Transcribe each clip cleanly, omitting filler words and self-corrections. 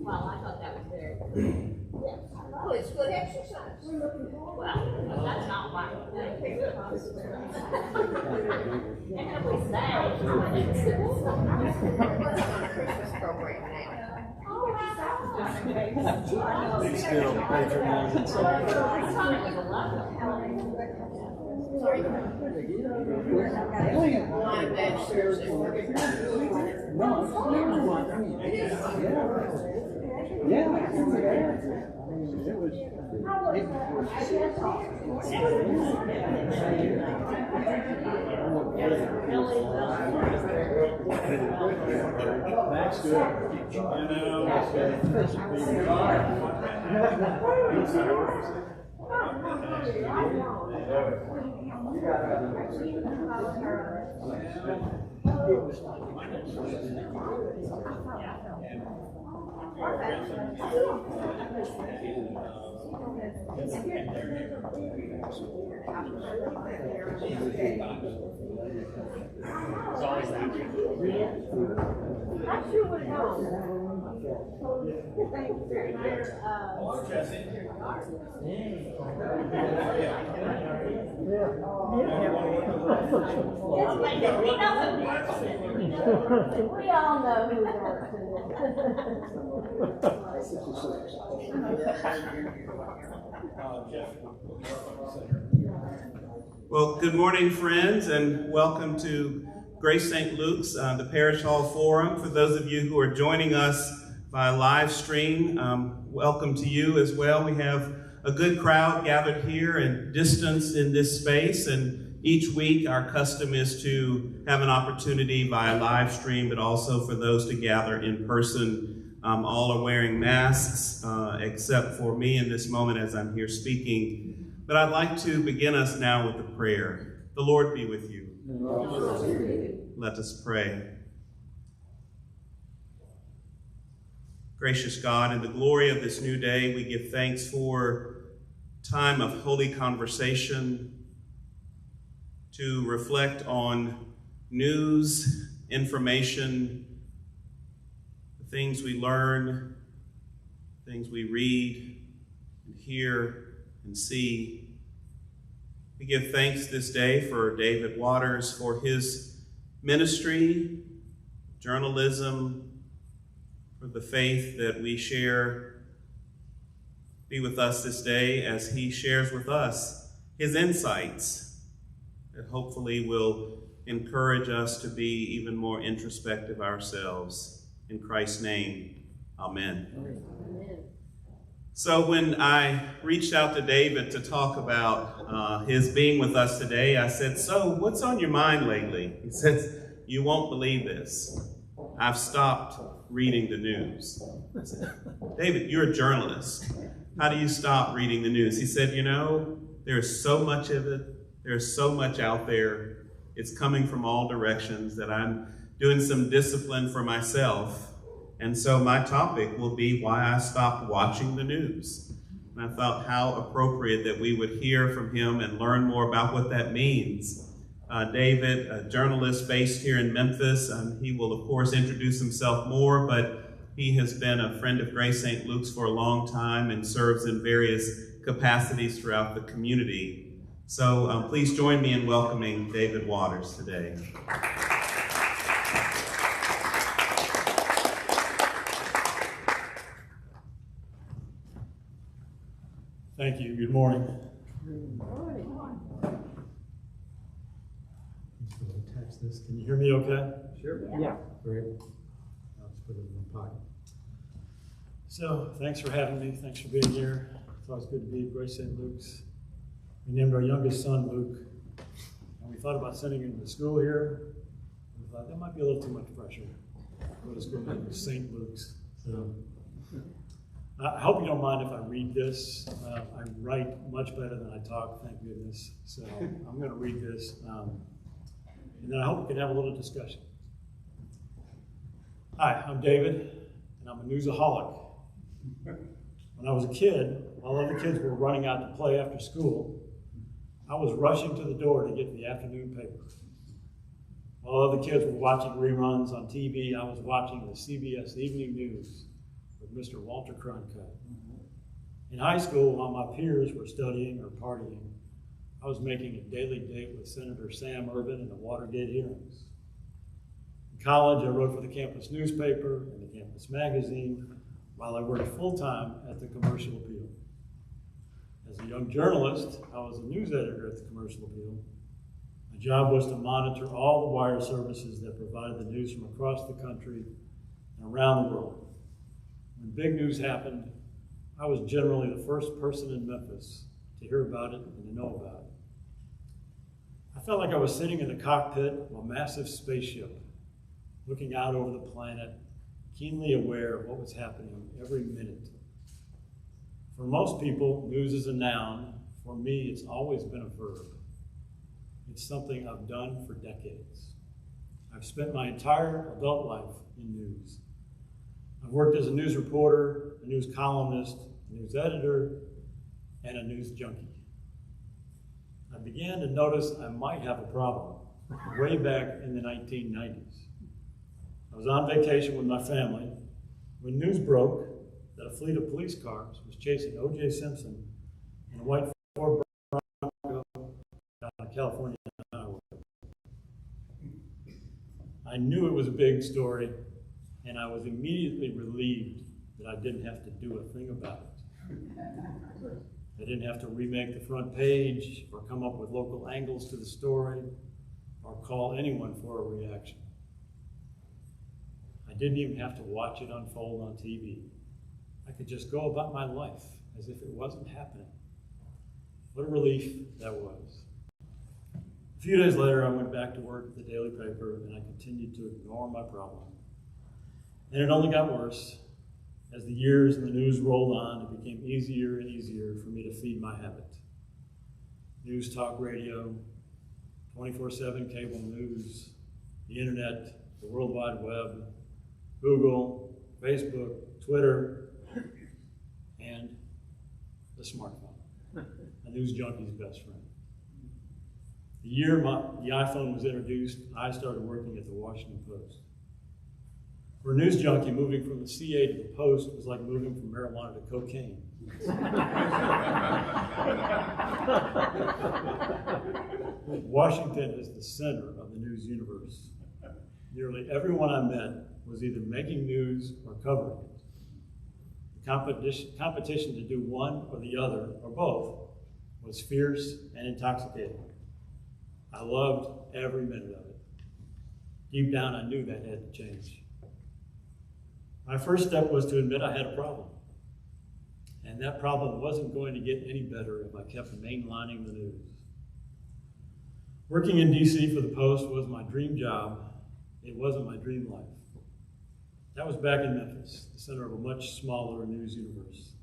Well, I thought that was very good. Well, it's good exercise. Well, that's not why. And we say, Christmas program now. They still patronizing. My dad shares it. That's good. I sure would help. We all know who works in Well, good morning, friends, and welcome to Grace St. Luke's, the Parish Hall Forum. For those of you who are joining us by live stream, welcome to you as well. We have a good crowd gathered here and distanced in this space, and each week our custom is to have an opportunity via live stream, but also for those to gather in person. All are wearing masks, except for me in this moment as I'm here speaking. But I'd like to begin us now with a prayer. The Lord be with you. Let us pray. Gracious God, in the glory of this new day, we give thanks for time of holy conversation to reflect on news, information, the things we learn, things we read and hear and see. We give thanks this day for David Waters, for his ministry, journalism, for the faith that we share. Be with us this day as he shares with us his insights that hopefully will encourage us to be even more introspective ourselves. In Christ's name, amen. Amen. So when I reached out to David to talk about his being with us today, I said, "So what's on your mind lately?" He said, "You won't believe this. I've stopped reading the news." I said, "David, you're a journalist. How do you stop reading the news?" He said, "You know, there's so much of it. There's so much out there. It's coming from all directions that I'm doing some discipline for myself. And so my topic will be why I stopped watching the news." And I thought how appropriate that we would hear from him and learn more about what that means. David, a journalist based here in Memphis, he will of course introduce himself more, but he has been a friend of Grace St. Luke's for a long time and serves in various capacities throughout the community. So please join me in welcoming David Waters today. Thank you. Good morning. Good morning. Just going to text this. Can you hear me okay? Sure. Yeah. Great. I'll just put it in my pocket. So, thanks for having me. Thanks for being here. It's always good to be at Grace St. Luke's. We named our youngest son Luke, and we thought about sending him to school here. We thought that might be a little too much pressure. Go to school named St. Luke's. So, I hope you don't mind if I read this. I write much better than I talk, thank goodness. So I'm going to read this, and then I hope we can have a little discussion. Hi, I'm David, and I'm a newsaholic. When I was a kid, while other kids were running out to play after school, I was rushing to the door to get the afternoon paper. While other kids were watching reruns on TV, I was watching the CBS Evening News with Mr. Walter Cronkite. In high school, while my peers were studying or partying, I was making a daily date with Senator Sam Ervin in the Watergate hearings. In college, I wrote for the campus newspaper and the campus magazine, while I worked full-time at the Commercial Appeal. As a young journalist, I was a news editor at the Commercial Appeal. My job was to monitor all the wire services that provided the news from across the country and around the world. When big news happened, I was generally the first person in Memphis to hear about it and to know about it. I felt like I was sitting in the cockpit of a massive spaceship, looking out over the planet, keenly aware of what was happening every minute. For most people, news is a noun. For me, it's always been a verb. It's something I've done for decades. I've spent my entire adult life in news. I've worked as a news reporter, a news columnist, a news editor, and a news junkie. I began to notice I might have a problem way back in the 1990s. I was on vacation with my family when news broke that a fleet of police cars was chasing O.J. Simpson in a white Ford Bronco down a California highway. I knew it was a big story, and I was immediately relieved that I didn't have to do a thing about it. I didn't have to remake the front page or come up with local angles to the story or call anyone for a reaction. I didn't even have to watch it unfold on TV. I could just go about my life as if it wasn't happening. What a relief that was. A few days later, I went back to work at the daily paper, and I continued to ignore my problem. And it only got worse. As the years and the news rolled on, it became easier and easier for me to feed my habit. News talk radio, 24/7 cable news, the internet, the World Wide Web, Google, Facebook, Twitter, and the smartphone, a news junkie's best friend. The year the iPhone was introduced, I started working at the Washington Post. For a news junkie, moving from the CA to the Post was like moving from marijuana to cocaine. Washington is the center of the news universe. Nearly everyone I met was either making news or covering it. The competition to do one or the other, or both, was fierce and intoxicating. I loved every minute of it. Deep down, I knew that had to change. My first step was to admit I had a problem. And that problem wasn't going to get any better if I kept mainlining the news. Working in DC for the Post was my dream job. It wasn't my dream life. That was back in Memphis, the center of a much smaller news universe.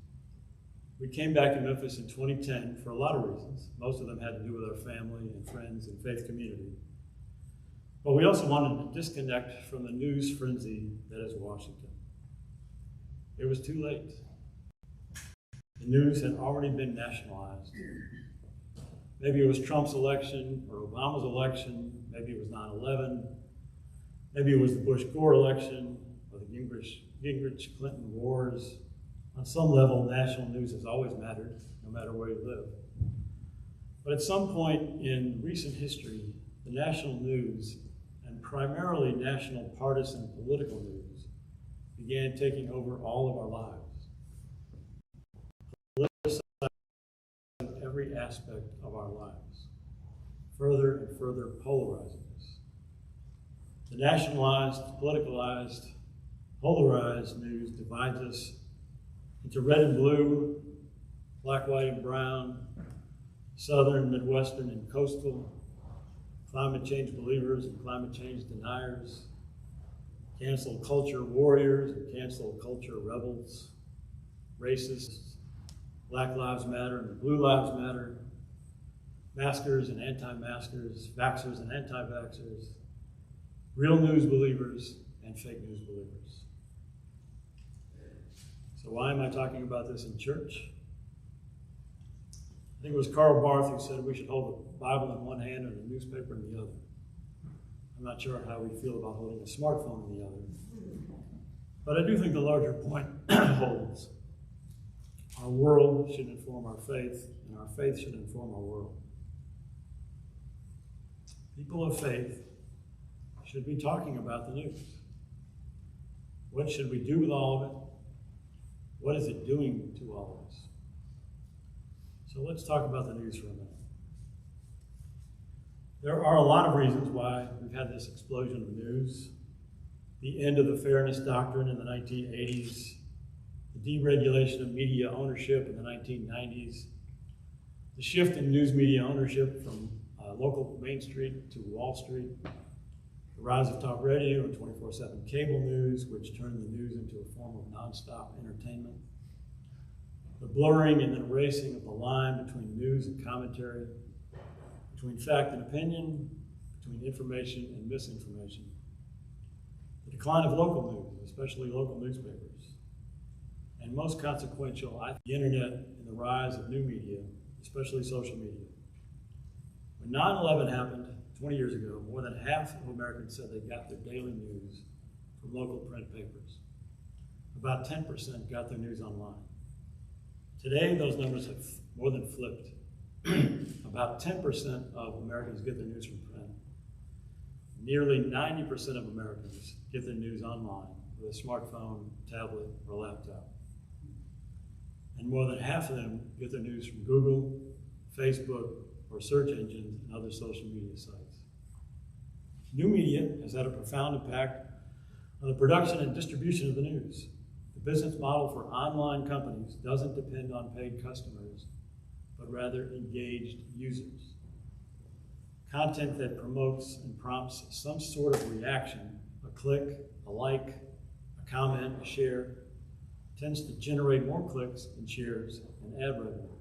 We came back to Memphis in 2010 for a lot of reasons. Most of them had to do with our family and friends and faith community. But we also wanted to disconnect from the news frenzy that is Washington. It was too late. The news had already been nationalized. Maybe it was Trump's election or Obama's election. Maybe it was 9/11. Maybe it was the Bush-Gore election or the Gingrich-Clinton wars. On some level, national news has always mattered, no matter where you live. But at some point in recent history, the national news, and primarily national partisan political news, began taking over all of our lives, politicizing every aspect of our lives, further and further polarizing us. The nationalized, politicalized, polarized news divides us into red and blue, black, white, and brown, southern, midwestern, and coastal, climate change believers and climate change deniers, cancel culture warriors and cancel culture rebels, racists, Black Lives Matter and Blue Lives Matter, maskers and anti-maskers, vaxxers and anti-vaxxers, real news believers and fake news believers. So why am I talking about this in church? I think it was Karl Barth who said we should hold the Bible in one hand and a newspaper in the other. I'm not sure how we feel about holding a smartphone in the other. But I do think the larger point holds. Our world should inform our faith, and our faith should inform our world. People of faith should be talking about the news. What should we do with all of it? What is it doing to all of us? So let's talk about the news for a minute. There are a lot of reasons why we've had this explosion of news. The end of the fairness doctrine in the 1980s, the deregulation of media ownership in the 1990s, the shift in news media ownership from local Main Street to Wall Street, the rise of talk radio and 24/7 cable news, which turned the news into a form of nonstop entertainment, the blurring and erasing of the line between news and commentary, between fact and opinion, between information and misinformation, the decline of local news, especially local newspapers, and most consequential, I think, the internet and the rise of new media, especially social media. When 9/11 happened 20 years ago, more than half of Americans said they got their daily news from local print papers. About 10% got their news online. Today, those numbers have more than flipped. About 10% of Americans get their news from print. Nearly 90% of Americans get their news online with a smartphone, tablet, or laptop. And more than half of them get their news from Google, Facebook, or search engines and other social media sites. New media has had a profound impact on the production and distribution of the news. The business model for online companies doesn't depend on paid customers, but rather engaged users. Content that promotes and prompts some sort of reaction, a click, a like, a comment, a share, tends to generate more clicks and shares and ad revenue.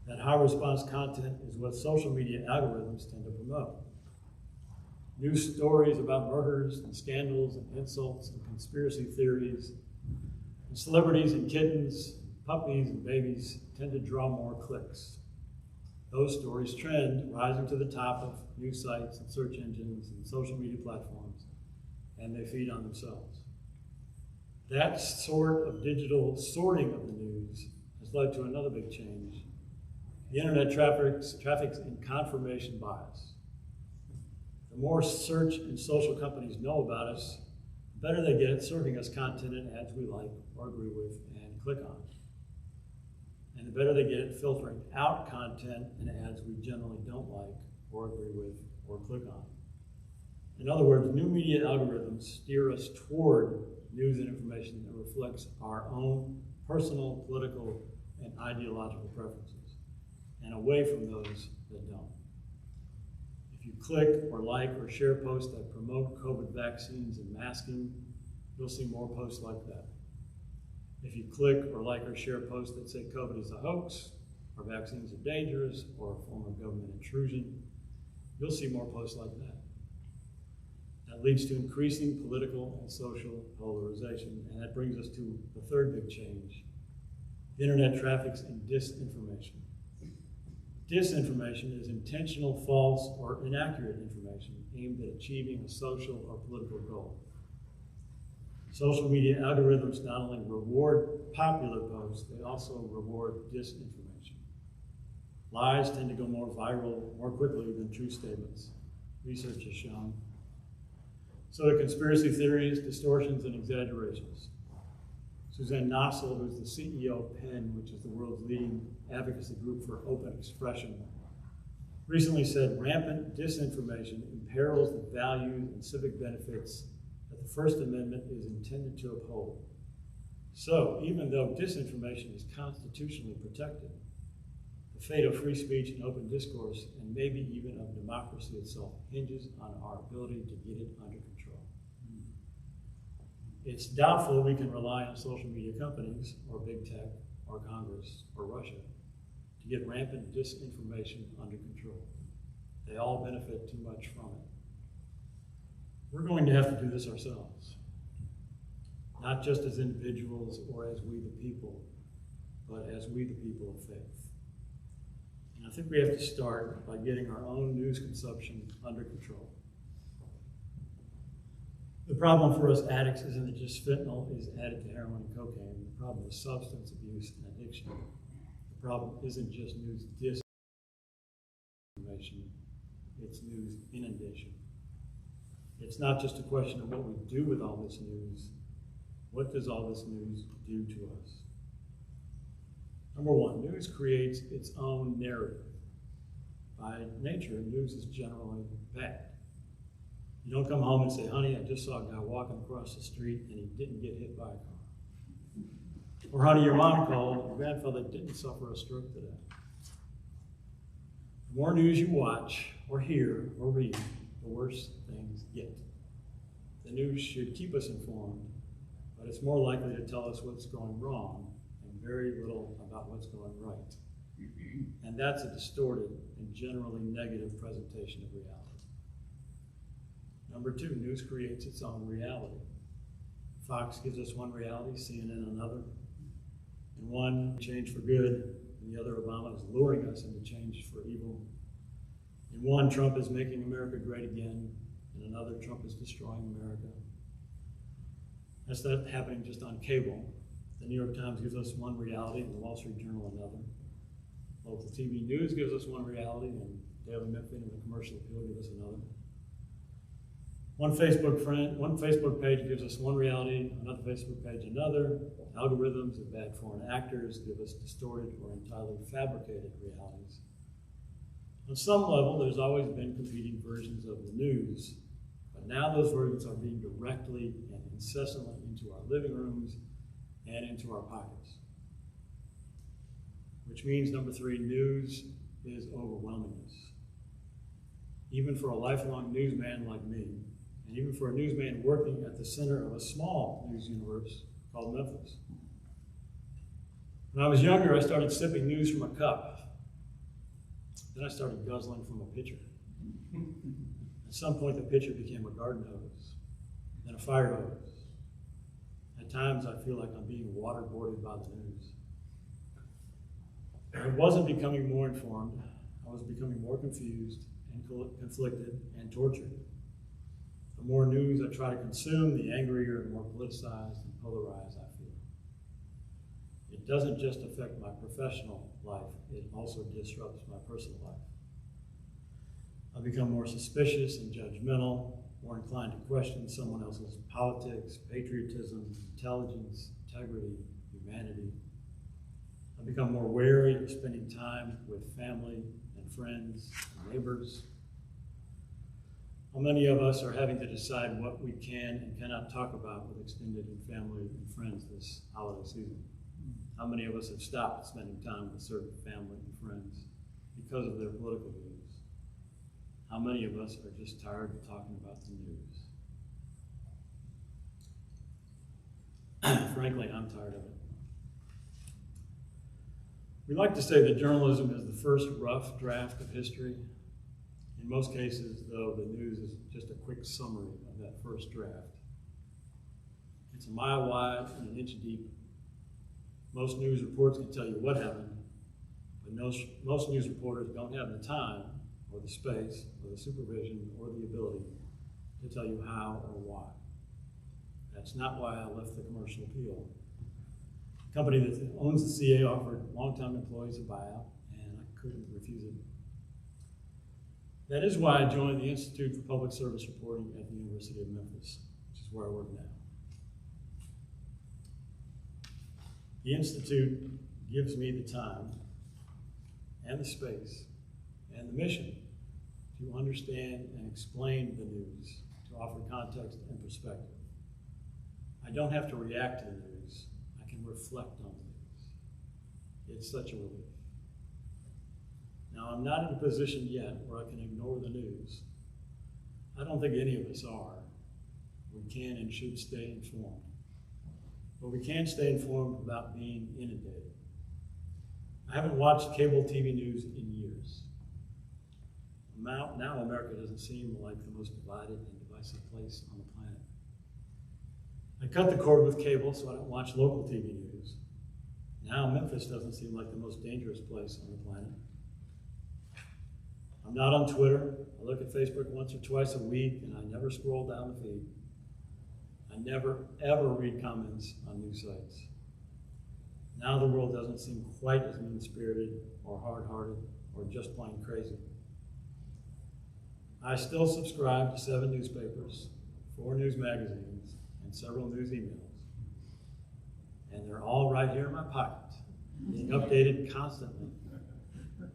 That high response content is what social media algorithms tend to promote. News stories about murders and scandals and insults and conspiracy theories and celebrities and kittens, puppies and babies tend to draw more clicks. Those stories trend, rising to the top of news sites and search engines and social media platforms, and they feed on themselves. That sort of digital sorting of the news has led to another big change. The internet traffics in confirmation bias. The more search and social companies know about us, the better they get at serving us content and ads we like or agree with and click on. And the better they get at filtering out content and ads we generally don't like or agree with or click on. In other words, new media algorithms steer us toward news and information that reflects our own personal, political, and ideological preferences, and away from those that don't. If you click or like or share posts that promote COVID vaccines and masking, you'll see more posts like that. If you click or like or share posts that say COVID is a hoax, or vaccines are dangerous, or a form of government intrusion, you'll see more posts like that. That leads to increasing political and social polarization, and that brings us to the third big change. The internet traffics in disinformation. Disinformation is intentional, false, or inaccurate information aimed at achieving a social or political goal. Social media algorithms not only reward popular posts, they also reward disinformation. Lies tend to go more viral more quickly than true statements, research has shown. So do conspiracy theories, distortions, and exaggerations. Suzanne Nossel, who's the CEO of PEN, which is the world's leading advocacy group for open expression, recently said rampant disinformation imperils the values and civic benefits that the First Amendment is intended to uphold. So, even though disinformation is constitutionally protected, the fate of free speech and open discourse, and maybe even of democracy itself, hinges on our ability to get it under control. It's doubtful we can rely on social media companies, or big tech, or Congress, or Russia to get rampant disinformation under control. They all benefit too much from it. We're going to have to do this ourselves, not just as individuals or as we the people, but as we the people of faith. And I think we have to start by getting our own news consumption under control. The problem for us addicts isn't that just fentanyl is added to heroin and cocaine. The problem is substance abuse and addiction. The problem isn't just news disinformation, it's news inundation. It's not just a question of what we do with all this news. What does all this news do to us? Number one, news creates its own narrative. By nature, news is generally bad. You don't come home and say, honey, I just saw a guy walking across the street and he didn't get hit by a car. Or honey, your mom called, your grandfather didn't suffer a stroke today. The more news you watch or hear or read, the worse things get. The news should keep us informed, but it's more likely to tell us what's going wrong and very little about what's going right. And that's a distorted and generally negative presentation of reality. Number two, news creates its own reality. Fox gives us one reality, CNN another. In one, change for good. In the other, Obama is luring us into change for evil. In one, Trump is making America great again. In another, Trump is destroying America. That's not happening just on cable. The New York Times gives us one reality, and the Wall Street Journal another. Local TV news gives us one reality, and Daily Memphis and the Commercial Appeal give us another. One Facebook page gives us one reality, another Facebook page another. Algorithms and bad foreign actors give us distorted or entirely fabricated realities. On some level, there's always been competing versions of the news, but now those versions are being directly and incessantly into our living rooms and into our pockets. Which means, number three, news is overwhelming us. Even for a lifelong newsman like me, and even for a newsman working at the center of a small news universe called Memphis. When I was younger, I started sipping news from a cup. Then I started guzzling from a pitcher. At some point, the pitcher became a garden hose, then a fire hose. At times, I feel like I'm being waterboarded by the news. I wasn't becoming more informed. I was becoming more confused and conflicted and tortured. The more news I try to consume, the angrier and more politicized and polarized I feel. It doesn't just affect my professional life, it also disrupts my personal life. I become more suspicious and judgmental, more inclined to question someone else's politics, patriotism, intelligence, integrity, humanity. I become more wary of spending time with family and friends and neighbors. How many of us are having to decide what we can and cannot talk about with extended family and friends this holiday season? How many of us have stopped spending time with certain family and friends because of their political views? How many of us are just tired of talking about the news? Frankly, I'm tired of it. We like to say that journalism is the first rough draft of history. In most cases, though, the news is just a quick summary of that first draft. It's a mile wide and an inch deep. Most news reports can tell you what happened, but most news reporters don't have the time or the space or the supervision or the ability to tell you how or why. That's not why I left the Commercial Appeal. The company that owns the CA offered longtime employees a buyout, and I couldn't refuse it. That is why I joined the Institute for Public Service Reporting at the University of Memphis, which is where I work now. The Institute gives me the time and the space and the mission to understand and explain the news, to offer context and perspective. I don't have to react to the news. I can reflect on the news. It's such a relief. Now, I'm not in a position yet where I can ignore the news. I don't think any of us are. We can and should stay informed. but we can stay informed without being inundated. I haven't watched cable TV news in years. Now America doesn't seem like the most divided and divisive place on the planet. I cut the cord with cable so I don't watch local TV news. Now Memphis doesn't seem like the most dangerous place on the planet. I'm not on Twitter. I look at Facebook once or twice a week, and I never scroll down the feed. I never, ever read comments on news sites. Now the world doesn't seem quite as mean-spirited or hard-hearted or just plain crazy. I still subscribe to 7 newspapers, 4 news magazines, and several news emails. And they're all right here in my pocket, being updated constantly,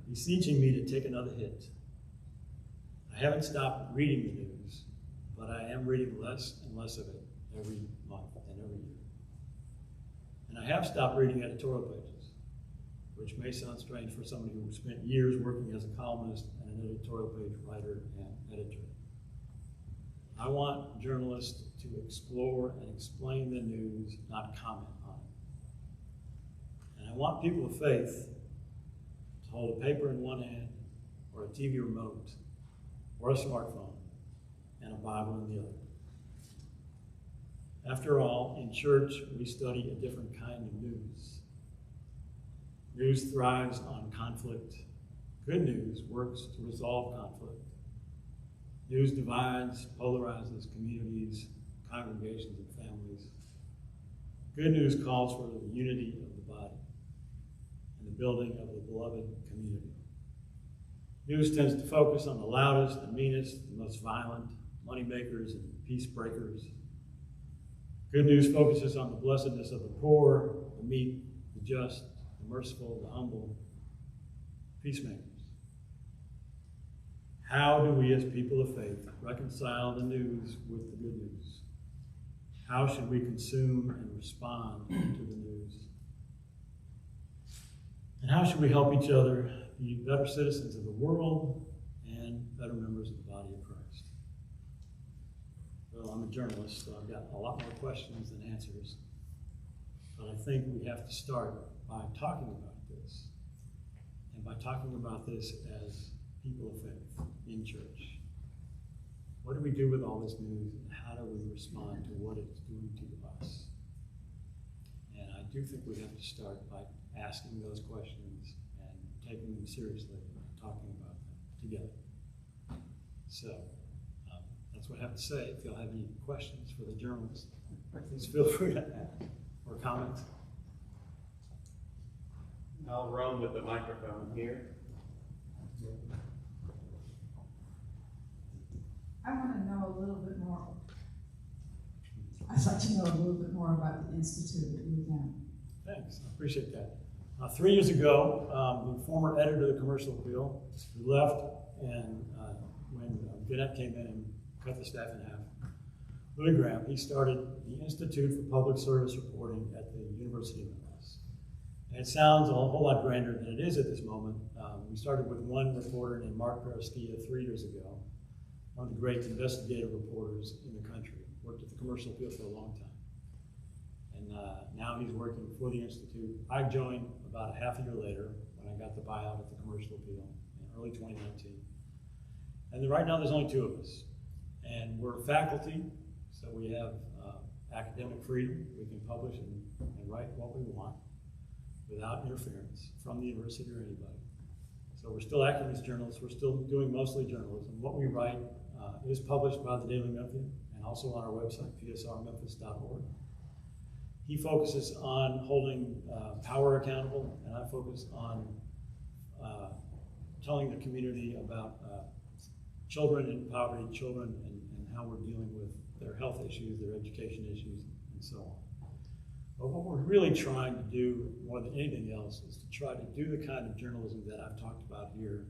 beseeching me to take another hit. I haven't stopped reading the news, but I am reading less and less of it every month and every year. And I have stopped reading editorial pages, which may sound strange for somebody who spent years working as a columnist and an editorial page writer and editor. I want journalists to explore and explain the news, not comment on it. And I want people of faith to hold a paper in one hand, or a TV remote, or a smartphone, and a Bible in the other. After all, in church, we study a different kind of news. News thrives on conflict. Good news works to resolve conflict. News divides, polarizes communities, congregations, and families. Good news calls for the unity of the body and the building of the beloved community. News tends to focus on the loudest, the meanest, the most violent, moneymakers and peace breakers. Good news focuses on the blessedness of the poor, the meek, the just, the merciful, the humble, peacemakers. How do we as people of faith reconcile the news with the good news? How should we consume and respond to the news? And how should we help each other be better citizens of the world and better members of the body of Christ? Well, I'm a journalist, so I've got a lot more questions than answers. But I think we have to start by talking about this. And by talking about this as people of faith in church. What do we do with all this news, and how do we respond to what it's doing to us? And I do think we have to start by asking those questions and taking them seriously and talking about them together. So, that's what I have to say. If y'all have any questions for the journalists, please feel free to ask or comment. I'll roam with the microphone here. I want to know a little bit more. I'd like to know a little bit more about the institute that you began. Thanks, I appreciate that. 3 years ago, the former editor of the Commercial Appeal, who left, and when Gannett came in and cut the staff in half, Louis Graham, he started the Institute for Public Service Reporting at the University of Memphis. And it sounds a whole lot grander than it is at this moment. We started with one reporter named Mark Paraskia 3 years ago, one of the great investigative reporters in the country, worked at the Commercial Appeal for a long time. And now he's working for the Institute. I joined about a half a year later when I got the buyout at the Commercial Appeal in early 2019. And then right now there's only 2 of us. And we're faculty, so we have academic freedom. We can publish and write what we want without interference from the university or anybody. So we're still acting as journalists. We're still doing mostly journalism. What we write is published by the Daily Memphian and also on our website, psrmemphis.org. He focuses on holding power accountable, and I focus on telling the community about children in poverty, children and how we're dealing with their health issues, their education issues, and so on. But what we're really trying to do more than anything else is to try to do the kind of journalism that I've talked about here,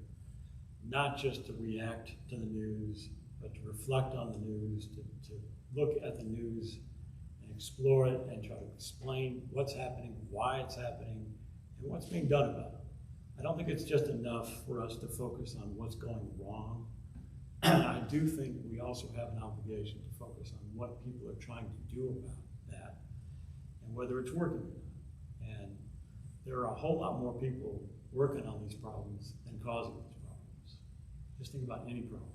not just to react to the news, but to reflect on the news, to look at the news and explore it and try to explain what's happening, why it's happening, and what's being done about it. I don't think it's just enough for us to focus on what's going wrong. I do think we also have an obligation to focus on what people are trying to do about that and whether it's working or not. And there are a whole lot more people working on these problems than causing these problems. Just think about any problem.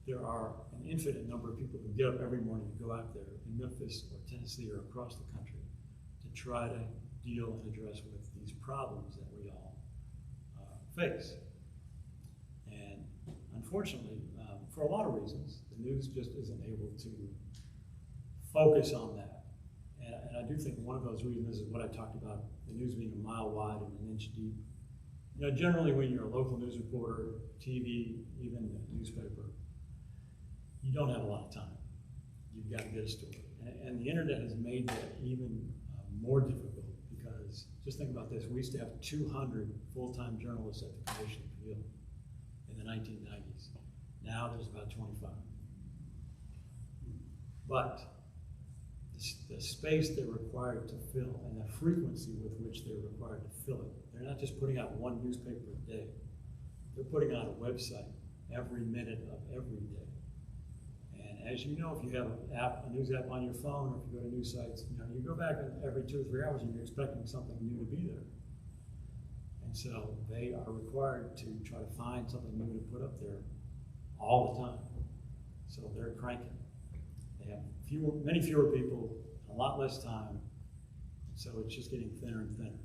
There are an infinite number of people who get up every morning to go out there in Memphis or Tennessee or across the country to try to deal and address with these problems that we all face. And unfortunately, for a lot of reasons, the news just isn't able to focus on that. And I do think one of those reasons is what I talked about, the news being a mile wide and an inch deep. You know, generally when you're a local news reporter, TV, even a newspaper, you don't have a lot of time. You've got to get a story. And the internet has made that even more difficult because, just think about this, we used to have 200 full-time journalists at the Commission Appeal in the 1990s. Now there's about 25. But the space they're required to fill and the frequency with which they're required to fill it, they're not just putting out one newspaper a day. They're putting out a website every minute of every day. And as you know, if you have a news app on your phone, or if you go to news sites, you know, you go back every 2 or 3 hours and you're expecting something new to be there. And so they are required to try to find something new to put up there all the time. So they're cranking. They have many fewer people, a lot less time, so it's just getting thinner and thinner.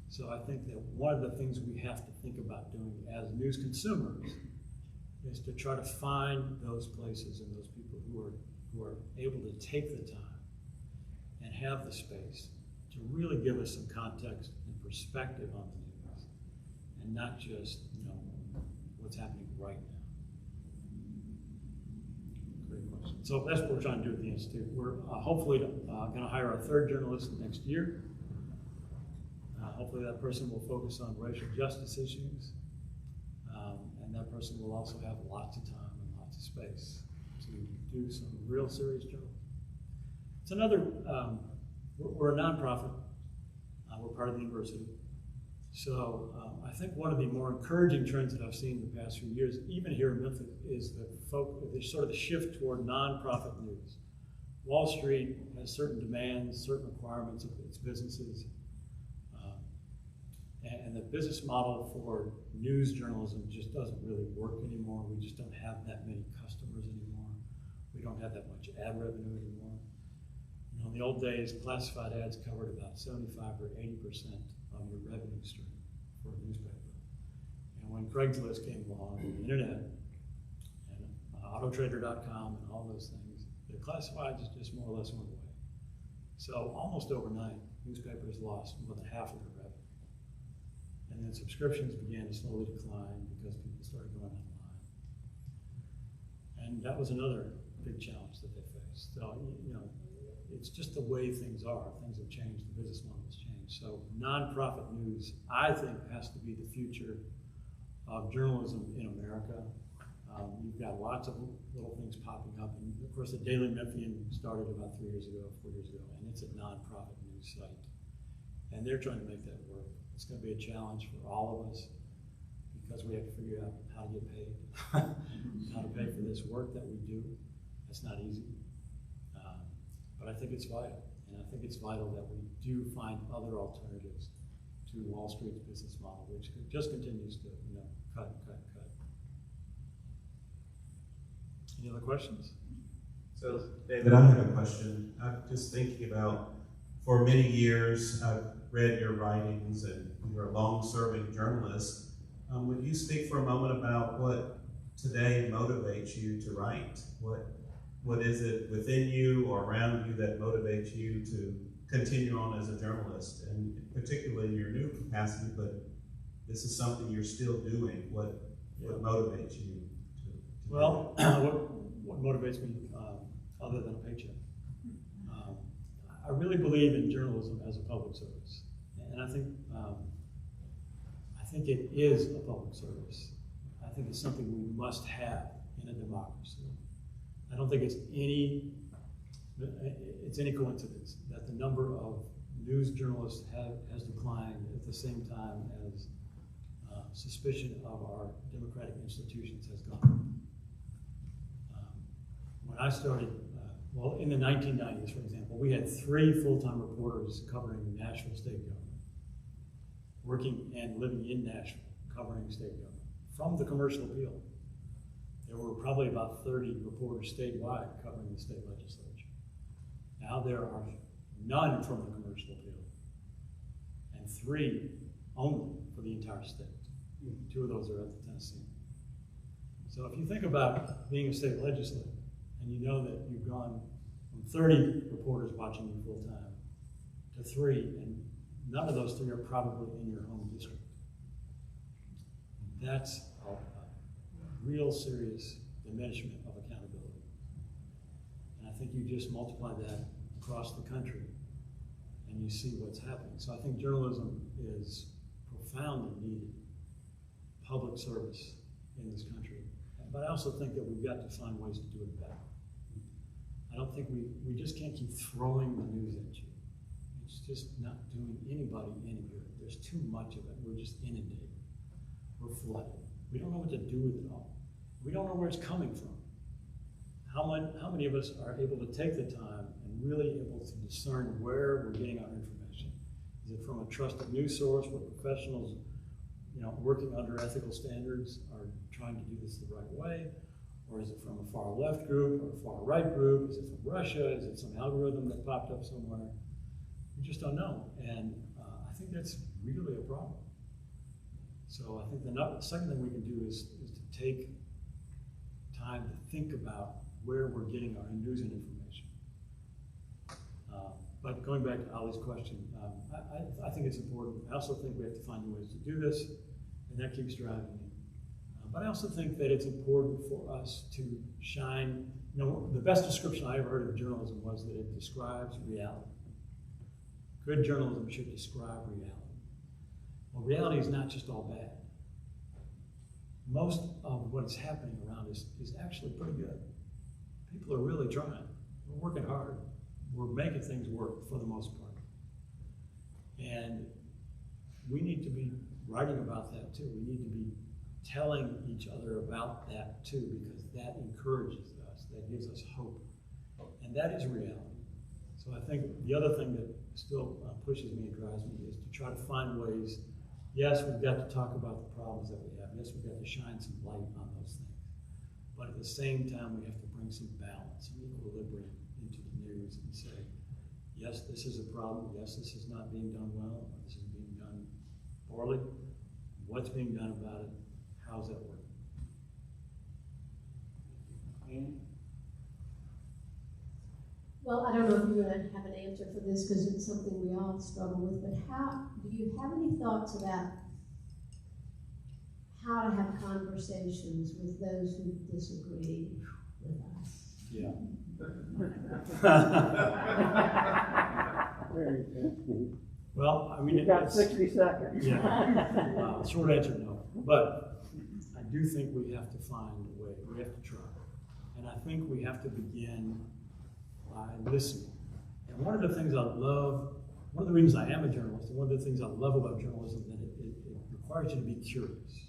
So I think that one of the things we have to think about doing as news consumers is to try to find those places and those people who are able to take the time and have the space to really give us some context and perspective on the news, and not just, you know, what's happening right now. Great question. So that's what we're trying to do at the Institute. We're hopefully going to hire our 3rd journalist next year. Hopefully that person will focus on racial justice issues, and that person will also have lots of time and lots of space to do some real serious job. It's another, we're a nonprofit, we're part of the university. So I think one of the more encouraging trends that I've seen in the past few years, even here in Memphis, is the sort of the shift toward nonprofit news. Wall Street has certain demands, certain requirements of its businesses. And the business model for news journalism just doesn't really work anymore. We just don't have that many customers anymore. We don't have that much ad revenue anymore. You know, in the old days, classified ads covered about 75 or 80% of your revenue stream for a newspaper. And when Craigslist came along, and the internet, and autotrader.com and all those things, the classifieds just more or less went away. So almost overnight, newspapers lost more than half of their revenue. And then subscriptions began to slowly decline because people started going online. And that was another big challenge that they faced. So, you know, it's just the way things are. Things have changed, the business model has changed. So nonprofit news, I think, has to be the future of journalism in America. You've got lots of little things popping up. And of course, the Daily Memphian started about 3 years ago, 4 years ago, and it's a nonprofit news site. And they're trying to make that work. It's going to be a challenge for all of us because we have to figure out how to get paid, how to pay for this work that we do. That's not easy. But I think it's vital. And I think it's vital that we do find other alternatives to Wall Street's business model, which just continues to, you know, cut. Any other questions? So, David, I have a question. I'm just thinking about, for many years, I've read your writings and you're a long-serving journalist. Would you speak for a moment about what today motivates you to write? What is it within you or around you that motivates you to continue on as a journalist, and particularly in your new capacity, but this is something you're still doing. What motivates you to Well, what motivates me other than a paycheck? I really believe in journalism as a public service, and I think it is a public service. I think it's something we must have in a democracy. I don't think it's any coincidence that the number of news journalists has declined at the same time as suspicion of our democratic institutions has gone up. When I started Well, in the 1990s, for example, we had 3 full-time reporters covering Nashville state government, working and living in Nashville, covering state government, from the commercial appeal. There were probably about 30 reporters statewide covering the state legislature. Now there are none from the commercial appeal, and 3 only for the entire state. 2 of those are at the Tennessee. So if you think about being a state legislator, and you know that you've gone from 30 reporters watching you full time to 3, and none of those 3 are probably in your home district. That's a real serious diminishment of accountability. And I think you just multiply that across the country and you see what's happening. So I think journalism is profoundly needed public service in this country. But I also think that we've got to find ways to do it better. I don't think we just can't keep throwing the news at you. It's just not doing anybody any good. There's too much of it. We're just inundated. We're flooded. We don't know what to do with it all. We don't know where it's coming from. How many of us are able to take the time and really able to discern where we're getting our information? Is it from a trusted news source where professionals, working under ethical standards are trying to do this the right way? Or is it from a far left group or a far right group? Is it from Russia? Is it some algorithm that popped up somewhere? We just don't know. And I think that's really a problem. So I think the second thing we can do is to take time to think about where we're getting our news and information. But going back to Ali's question, I think it's important. I also think we have to find ways to do this, and that keeps driving me. But I also think that it's important for us to shine. The best description I ever heard of journalism was that it describes reality. Good journalism should describe reality. Well, reality is not just all bad. Most of what's happening around us is actually pretty good. People are really trying. We're working hard. We're making things work for the most part. And we need to be writing about that too. We need to be telling each other about that too, because that encourages us, that gives us hope. And that is reality. So I think the other thing that still pushes me and drives me is to try to find ways. Yes, we've got to talk about the problems that we have. Yes, we've got to shine some light on those things. But at the same time, we have to bring some balance, some equilibrium into the news and say, yes, this is a problem. Yes, this is not being done well. Or this is being done poorly. What's being done about it? How's that working? Well, I don't know if you're going to have an answer for this because it's something we all struggle with, but do you have any thoughts about how to have conversations with those who disagree with us? Yeah. Well, I mean, you've got 60 seconds. Yeah. Short answer, no. But I do think we have to find a way. We have to try. And I think we have to begin by listening. And one of the things I love, one of the reasons I am a journalist, and one of the things I love about journalism, is that it requires you to be curious.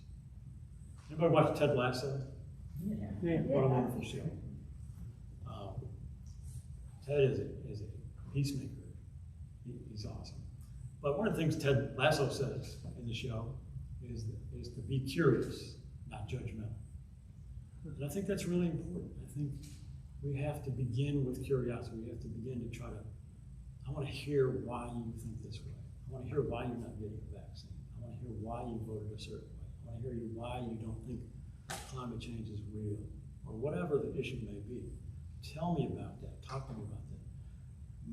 Anybody watch Ted Lasso? Yeah. What a wonderful show. Ted is a peacemaker. He's awesome. But one of the things Ted Lasso says in the show is to be curious, not judgmental. And I think that's really important. I think we have to begin with curiosity. We have to begin to try to, I want to hear why you think this way. I want to hear why you're not getting a vaccine. I want to hear why you voted a certain way. I want to hear why you don't think climate change is real, or whatever the issue may be. Tell me about that. Talk to me about that.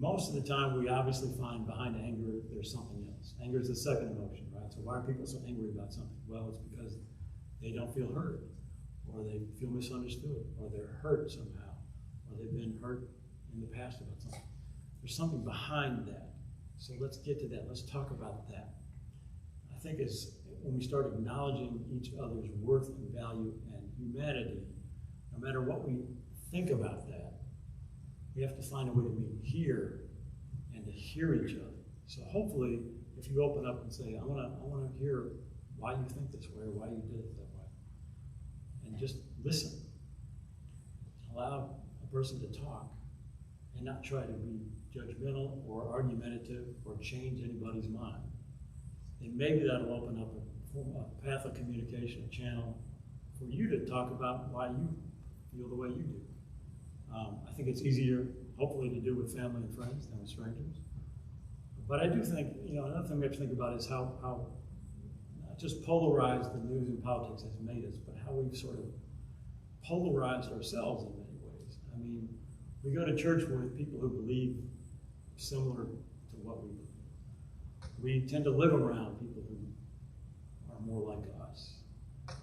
Most of the time, we obviously find behind anger, there's something else. Anger is the second emotion, right? So why are people so angry about something? Well, it's because they don't feel heard, or they feel misunderstood, or they're hurt somehow, or they've been hurt in the past about something. There's something behind that. So let's get to that. Let's talk about that. I think when we start acknowledging each other's worth and value and humanity, no matter what we think about that, we have to find a way to meet here and to hear each other. So hopefully, if you open up and say, I want to hear why you think this way or why you did it that way, and just listen, allow a person to talk, and not try to be judgmental or argumentative or change anybody's mind. And maybe that'll open up a path of communication, a channel for you to talk about why you feel the way you do. I think it's easier, hopefully, to do with family and friends than with strangers. But I do think, another thing we have to think about is how not just polarized the news and politics has made us, but how we've sort of polarized ourselves in many ways. I mean, we go to church with people who believe similar to what we believe. We tend to live around people who are more like us.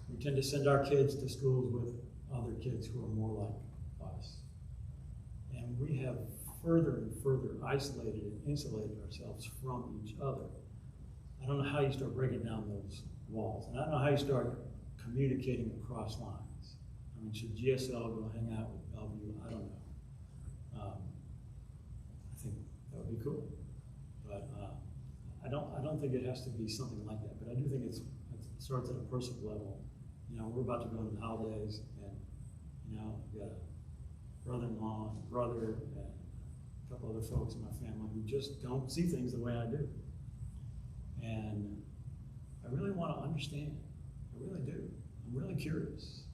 We tend to send our kids to schools with other kids who are more like us. And we have further and further isolated and insulated ourselves from each other. I don't know how you start breaking down those walls. And I don't know how you start communicating across lines. I mean, should GSL go hang out with Bellevue? I don't know. I think that would be cool. But I don't think it has to be something like that. But I do think it starts at a personal level. We're about to go into the holidays, and I've got a brother-in-law and a brother and a couple other folks in my family who just don't see things the way I do. And I really want to understand. I really do. I'm really curious.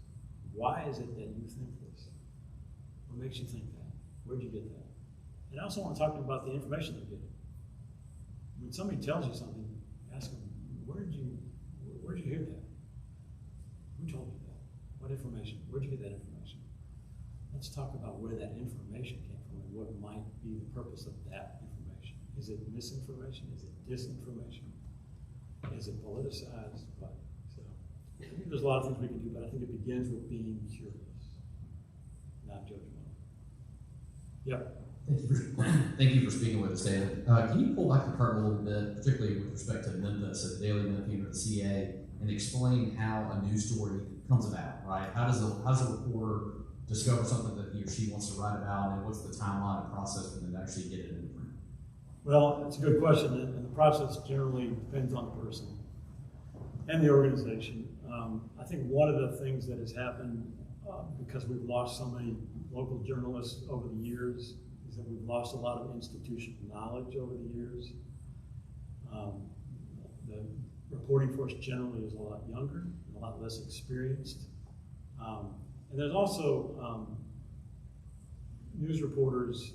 Why is it that you think this? What makes you think that? Where'd you get that? And I also want to talk to them about the information they're getting. When somebody tells you something, ask them, where'd you hear that? Who told you that? What information? Where'd you get that information? Let's talk about where that information came from and what might be the purpose of that information. Is it misinformation? Is it disinformation? Is it politicized? What? So I think there's a lot of things we can do, but I think it begins with being curious, not judgmental. Yep. Thank you for speaking with us, David. Can you pull back the curtain a little bit, particularly with respect to Memphis, the Daily Memphian, or the CA, and explain how a news story comes about, right? How does a reporter discover something that he or she wants to write about, and what's the timeline and process for them to actually get it in print? Well, it's a good question, and the process generally depends on the person and the organization. I think one of the things that has happened because we've lost so many local journalists over the years is that we've lost a lot of institutional knowledge over the years. The reporting force generally is a lot younger and a lot less experienced. And there's also news reporters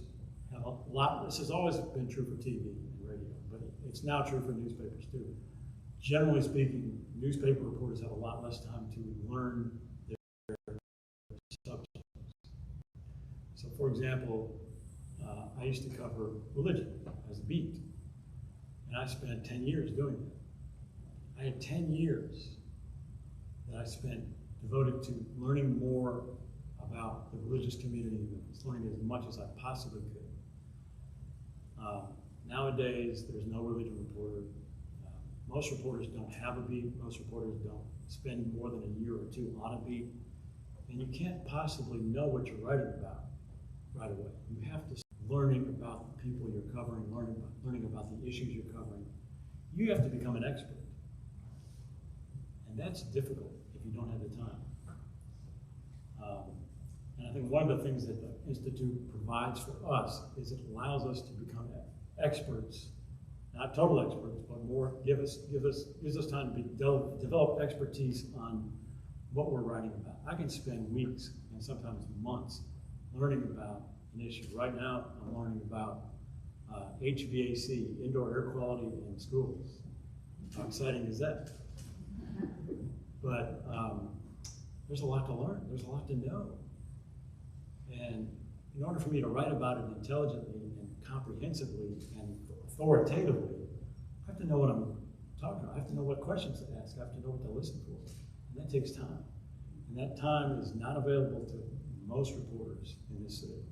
have a lot, this has always been true for TV and radio, but it's now true for newspapers too. Generally speaking, newspaper reporters have a lot less time to learn their subjects. So for example, I used to cover religion as a beat, and I spent 10 years doing that. I had 10 years that I spent devoted to learning more about the religious community and learning as much as I possibly could. Nowadays, there's no religion reporter. Most reporters don't have a beat. Most reporters don't spend more than a year or two on a beat. And you can't possibly know what you're writing about right away. You have to start learning about the people you're covering, learning about the issues you're covering. You have to become an expert. And that's difficult if you don't have the time. And I think one of the things that the Institute provides for us is it allows us to become experts, not total experts, but more gives us time to develop expertise on what we're writing about. I can spend weeks and sometimes months learning about an issue. Right now, I'm learning about HVAC, indoor air quality in schools. How exciting is that? But there's a lot to learn. There's a lot to know. And in order for me to write about it intelligently and comprehensively and authoritatively, I have to know what I'm talking about. I have to know what questions to ask. I have to know what to listen for. And that takes time. And that time is not available to most reporters in this city.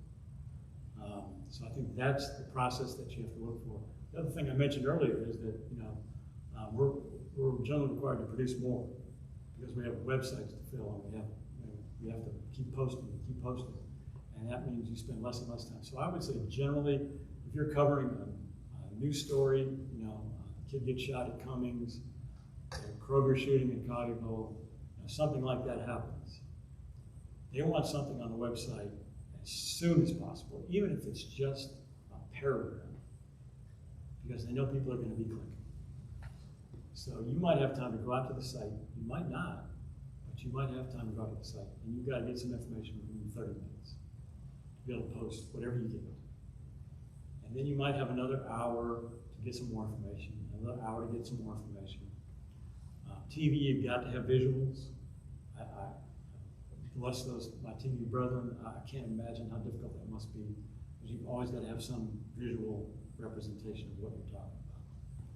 So I think that's the process that you have to look for. The other thing I mentioned earlier is that we're generally required to produce more because we have websites to fill and we have to keep posting, and that means you spend less and less time. So I would say generally, if you're covering a news story, a kid gets shot at Cummings, a Kroger shooting in Collierville, something like that happens. They want something on the website as soon as possible, even if it's just a paragraph, because they know people are going to be clicking. So you might have time to go out to the site, you might not, but you might have time to go out to the site, and you've got to get some information within 30 minutes to be able to post whatever you get. And then you might have another hour to get some more information, another hour to get some more information. TV, you've got to have visuals. I bless those, my TV brethren. I can't imagine how difficult that must be, because you've always got to have some visual representation of what you're talking about.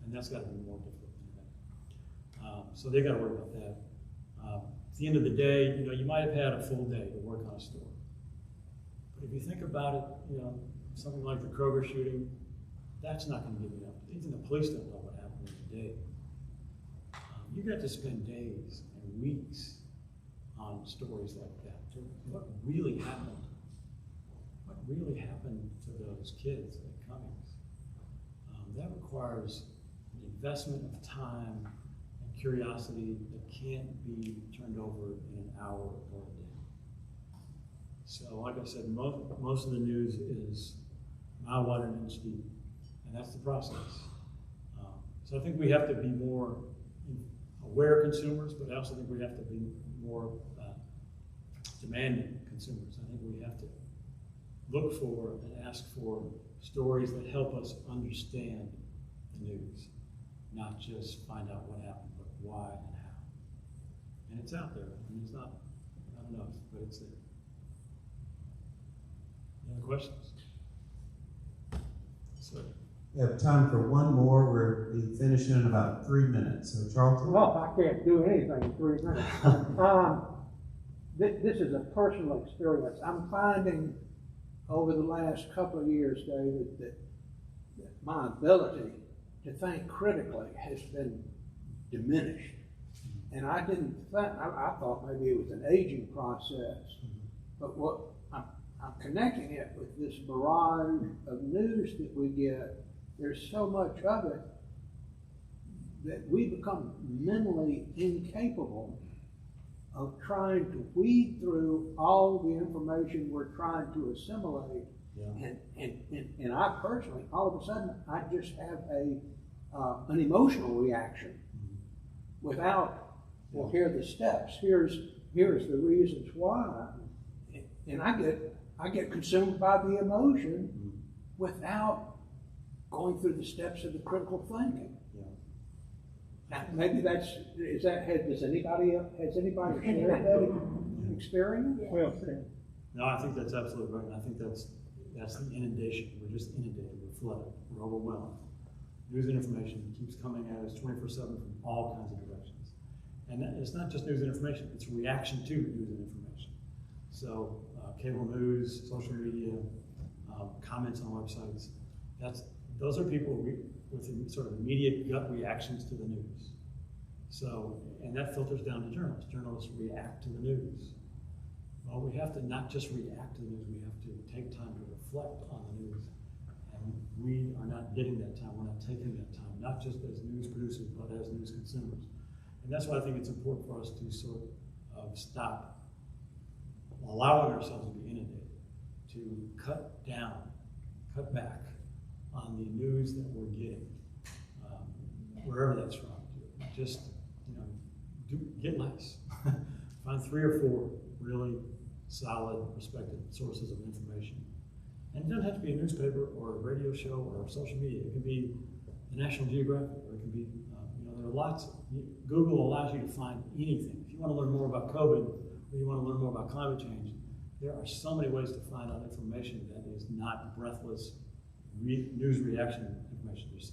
And that's got to be more difficult than that. So they've got to worry about that. At the end of the day, you might have had a full day to work on a story. But if you think about it, something like the Kroger shooting, that's not going to give you enough. Even the police don't know what happened in the day. You got to spend days and weeks on stories like that. What really happened? What really happened to those kids at Cummings? That requires an investment of time and curiosity that can't be turned over in an hour or a day. So, like I said, most of the news is mile wide and inch deep, and that's the process. So I think we have to be more aware consumers, but I also think we have to be more demanding consumers. I think we have to look for and ask for stories that help us understand the news, not just find out what happened, but why and how. And it's out there. I mean, it's not, I don't know, but it's there. Any other questions? So, We have time for one more. We'll be finishing in about 3 minutes. So, Charlton? Well, I can't do anything in 3 minutes. This is a personal experience. I'm finding over the last couple of years, David, that my ability to think critically has been diminished. And I didn't think, I thought maybe it was an aging process. But what I'm connecting it with this barrage of news that we get. There's so much of it that we become mentally incapable of trying to weed through all the information we're trying to assimilate. Yeah. And I personally, all of a sudden, I just have an emotional reaction without, well, here are the steps, here's the reasons why, and I get consumed by the emotion without going through the steps of the critical thinking. Yeah. Now, maybe has anybody shared that experience? Well, no, I think that's absolutely right. And I think that's the inundation. We're just inundated. We're flooded. We're overwhelmed. News and information keeps coming at us 24/7 from all kinds of directions. And it's not just news and information. It's reaction to news and information. So cable news, social media, comments on websites. Those are people with sort of immediate gut reactions to the news. So, and that filters down to journalists. Journalists react to the news. Well, we have to not just react to the news, we have to take time to reflect on the news. And we are not getting that time, we're not taking that time, not just as news producers, but as news consumers. And that's why I think it's important for us to sort of stop allowing ourselves to be inundated, to cut back on the news that we're getting, wherever that's from. Just, get less. Find 3 or 4 really solid, respected sources of information. And it doesn't have to be a newspaper or a radio show or social media. It can be the National Geographic, or it can be, there are lots. Google allows you to find anything. If you want to learn more about COVID, or you want to learn more about climate change, there are so many ways to find out information that is not breathless news reaction information. There's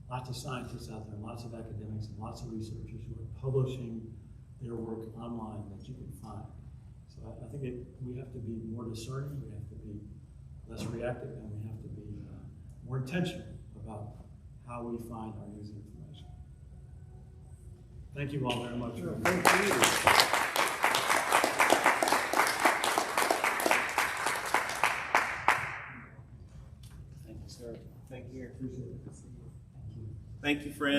lots of scientists out there, lots of academics, and lots of researchers who are publishing their work online that you can find. So I think we have to be more discerning, we have to be less reactive, and we have to be more intentional about how we find our news and information. Thank you all very much. Sure. Thank you. Thank you, sir. Thank you. Appreciate it. Thank you, friends.